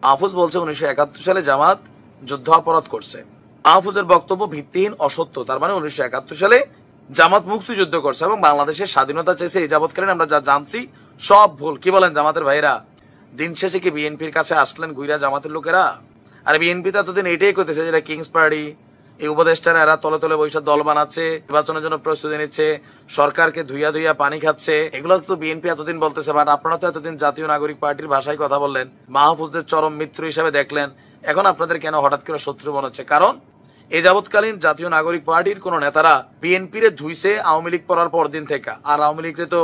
মাহফুজ বলছে 1971 সালে জামাত যুদ্ধাপরাধ করছে। মাহফুজের বক্তব্য ভিত্তিহীন, অসত্য। তার মানে 1971 সালে জামাত মুক্তিযুদ্ধ করছে এবং বাংলাদেশের স্বাধীনতা চেয়েছে। এই যাবৎকালীন আমরা যা জানছি সব ভুল। কি বলেন জামাতের ভাইরা? দিন শেষে কি বিএনপির কাছে আসলেন গুইরা জামাতের লোকেরা? আর বিএনপি তো এতদিন এটাই করতেছে যেটা কিংস পার্টি, এই উপদেষ্টারা এরা তলে তলে বৈশাখ দল বানাচ্ছে, নির্বাচনের জন্য প্রস্তুতি নিচ্ছে, সরকারকে ধুইয়া ধুইয়া পানি খাচ্ছে। এগুলো তো বিএনপি এতদিন বলতেছে। বাট আপনারা তো এতদিন জাতীয় নাগরিক পার্টির ভাষায় কথা বললেন, মাহফুজদের চরম মিত্র হিসাবে দেখলেন। এখন আপনাদের কেন হঠাৎ করে শত্রু মনে হচ্ছে? কারণ এই যাবৎকালীন জাতীয় নাগরিক পার্টির কোন নেতারা বিএনপির ধুইছে আওয়ামী লীগ পড়ার পর দিন থেকে। আর আওয়ামী লীগের তো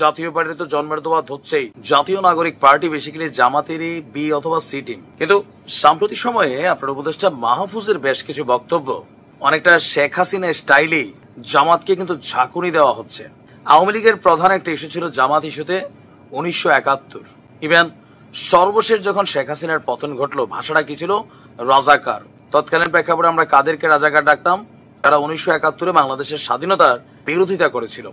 জাতীয় পার্টির তো জন্মের দোয়া হচ্ছেই। জাতীয় নাগরিক পার্টি বেসিক্যালি জামাতেরই বি অথবা সি টিম। কিন্তু সাম্প্রতিক সময়ে আপনার উপদেষ্টা মাহফুজের বেশ কিছু বক্তব্য অনেকটা শেখ হাসিনা স্টাইলে জামাতকে কিন্তু ঝাঁকুনি দেওয়া হচ্ছে। আওয়ামী লীগের প্রধান একটা ইস্যু ছিল জামাত ইস্যুতে 1971। ইভেন সর্বশেষ যখন শেখ হাসিনার পতন ঘটলো, ভাষাটা কি ছিল? রাজাকার। তৎকালীন প্রেক্ষাপটে আমরা কাদেরকে রাজাকার ডাকতাম? তারা 1971-এ বাংলাদেশের স্বাধীনতার বিরোধিতা করেছিল।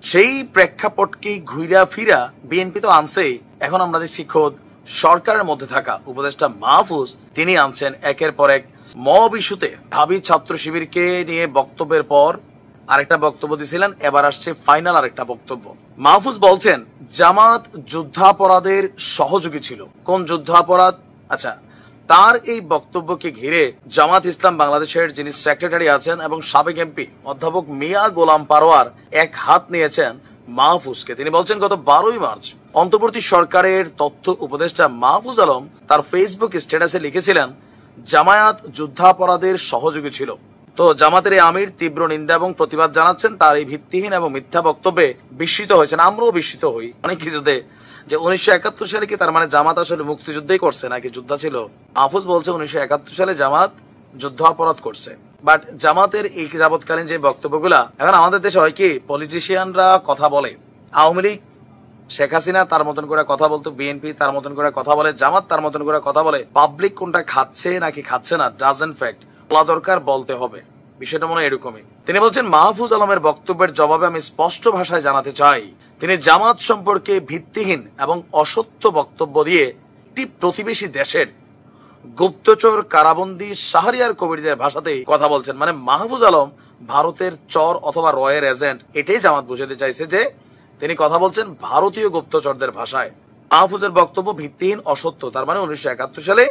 সেই প্রেক্ষাপটকে ঘুরা ফিরা বিএনপি তো আনছেই। এখন আমরা দেখছি খোদ সরকারের মধ্যে থাকা উপদেষ্টা মাহফুজ তিনি আনছেন একের পর এক মব ইস্যুতে। ঢাবি ছাত্র শিবিরকে নিয়ে বক্তব্যের পর আরেকটা বক্তব্য দিয়েছিলেন, এবার আসছে ফাইনাল আরেকটা বক্তব্য। মাহফুজ বলছেন জামাত যুদ্ধাপরাধের সহযোগী ছিল। কোন যুদ্ধাপরাধ? আচ্ছা, তার এই বক্তব্যকে ঘিরে জামাত ইসলাম বাংলাদেশের যিনি সেক্রেটারি আছেন এবং সাবেক এমপি অধ্যাপক মিয়া গোলাম পারোয়ার এক হাত নিয়েছেন মাহফুজকে। তিনি বলছেন গত 12ই মার্চ অন্তর্বর্তী সরকারের তথ্য উপদেষ্টা মাহফুজ আলম তার ফেসবুক স্ট্যাটাসে লিখেছিলেন জামায়াত যুদ্ধাপরাধের সহযোগী ছিল। তো জামাতের এই আমির তীব্র নিন্দা এবং প্রতিবাদ জানাচ্ছেন তার এই ভিত্তিহীন এবং মিথ্যা বক্তব্যে। বিস্মিত হয়েছেন, আমরাও বিস্মিত হই অনেক কিছুতে, যে 1971 সালে কি তার মানে জামাত আসলে মুক্তিযুদ্ধই করছে নাকি যুদ্ধ ছিল? মাহফুজ বলছে 1971 সালে জামাত যুদ্ধাপরাধ করছে। বাট জামাতের এই যাবৎকালীন যে বক্তব্যগুলা, এখন আমাদের দেশে হয় কি পলিটিশিয়ানরা কথা বলে, আওয়ামী লীগ শেখ হাসিনা তার মতন করে কথা বলতো, বিএনপি তার মতন করে কথা বলে, জামাত তার মতন করে কথা বলে। পাবলিক কোনটা খাচ্ছে নাকি খাচ্ছে না ডাজন্ট ফ্যাক্ট, বলা দরকার, বলতে হবে। বিষয়টা মনে হয় এরকমই। তিনি বলছেন মাহফুজ আলমের বক্তব্যের জবাবে আমি স্পষ্ট ভাষায় জানাতে চাই তিনি জামাত সম্পর্কে ভিত্তিহীন এবং অসত্য বক্তব্য দিয়ে একটি প্রতিবেশী দেশের গুপ্তচর কারাবন্দী শাহরিয়ার কবিরদের ভাষাতেই কথা বলছেন। মানে মাহফুজ আলম ভারতের চর অথবা রয়ের এজেন্ট, এটাই জামাত বুঝাতে চাইছে যে তিনি কথা বলছেন ভারতীয় গুপ্তচরদের ভাষায়। মাহফুজের বক্তব্য ভিত্তিহীন, অসত্য। তার মানে 1971 সালে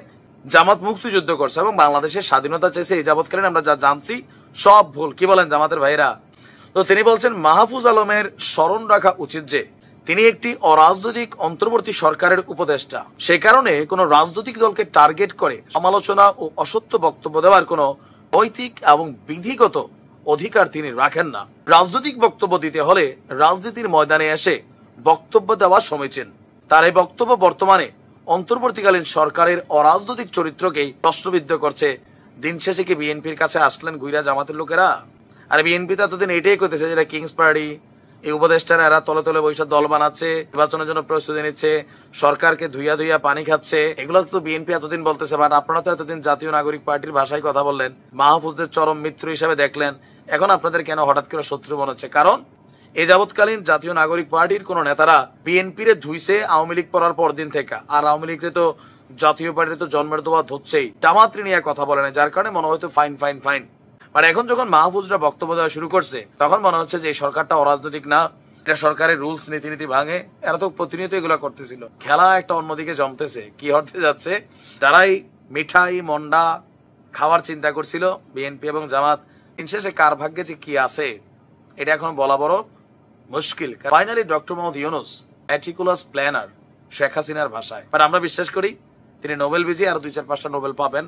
জামাত মুক্তিযুদ্ধ করছে এবং বাংলাদেশের স্বাধীনতা চেয়েছে। এই যাবৎকালীন আমরা যা জানছি সব ভুল। কি বলেন জামাতের ভাইরা? তো তিনি বলছেন মাহফুজ আলমের স্মরণ রাখা উচিত যে তিনি একটি অরাজনৈতিক অন্তর্বর্তী সরকারের উপদেষ্টা। সে কারণে কোন রাজনৈতিক দলকে টার্গেট করে সমালোচনা ও অসত্য বক্তব্য দেওয়ার কোন নৈতিক এবং বিধিগত অধিকার তিনি রাখেন না। রাজনৈতিক বক্তব্য দিতে হলে রাজনীতির ময়দানে এসে বক্তব্য দেওয়া সমীচীন। তার এই বক্তব্য বর্তমানে অন্তর্বর্তীকালীন সরকারের অরাজনৈতিক চরিত্রকেই প্রশ্নবিদ্ধ করছে। দিন শেষে কি বিএনপির কাছে আসলেন গুইরা জামাতের লোকেরা? আর বিএনপি তো এতদিন এটাই করতেছে যেটা কিংস পার্টি, এই উপদেষ্টারা এরা তলে তলে বৈশাখ দল বানাচ্ছে, নির্বাচনের জন্য প্রস্তুতি নিচ্ছে, সরকারকে ধুইয়া ধুইয়া পানি খাচ্ছে। এগুলো তো বিএনপি এতদিন বলতেছে। বাট আপনারা তো এতদিন জাতীয় নাগরিক পার্টির ভাষায় কথা বললেন, মাহফুজদের চরম মিত্র হিসাবে দেখলেন। এখন আপনাদের কেন হঠাৎ করে শত্রু মনে হচ্ছে? কারণ এই যাবৎকালীন জাতীয় নাগরিক পার্টির কোন নেতারা বিএনপির ধুইছে আওয়ামী লীগ পড়ার পর দিন থেকে। আর আওয়ামী লীগের তো জাতীয় পার্টির তো জন্মের দোয়া হচ্ছেই। জামাত নিয়ে কথা বলে না, যার কারণে মনে হয়তো ফাইন ফাইন ফাইন। মানে এখন যখন মাহফুজরা বক্তব্য দেওয়া শুরু করছে তখন মনে হচ্ছে যে এই সরকারটা অরাজনৈতিক না, এটা সরকারের রুলস নীতিনীতি ভাঙে। এরা তো প্রতিনিয়ত এগুলা করতেছিল। খেলা একটা অন্যদিকে জমতেছে। কি হতে যাচ্ছে? যারাই মিঠাই মন্ডা খাওয়ার চিন্তা করছিল বিএনপি এবং জামাত, শেষে কার ভাগ্যে যে কি আছে এটা এখন বলা বড় মুশকিল। Finally doctor Muhammad Yunus meticulous planner, Sheikh হাসিনার ভাষায়। বাট আমরা বিশ্বাস করি তিনি নোবেল বিজয়ী আর 2-4-5টা নোবেল পাবেন।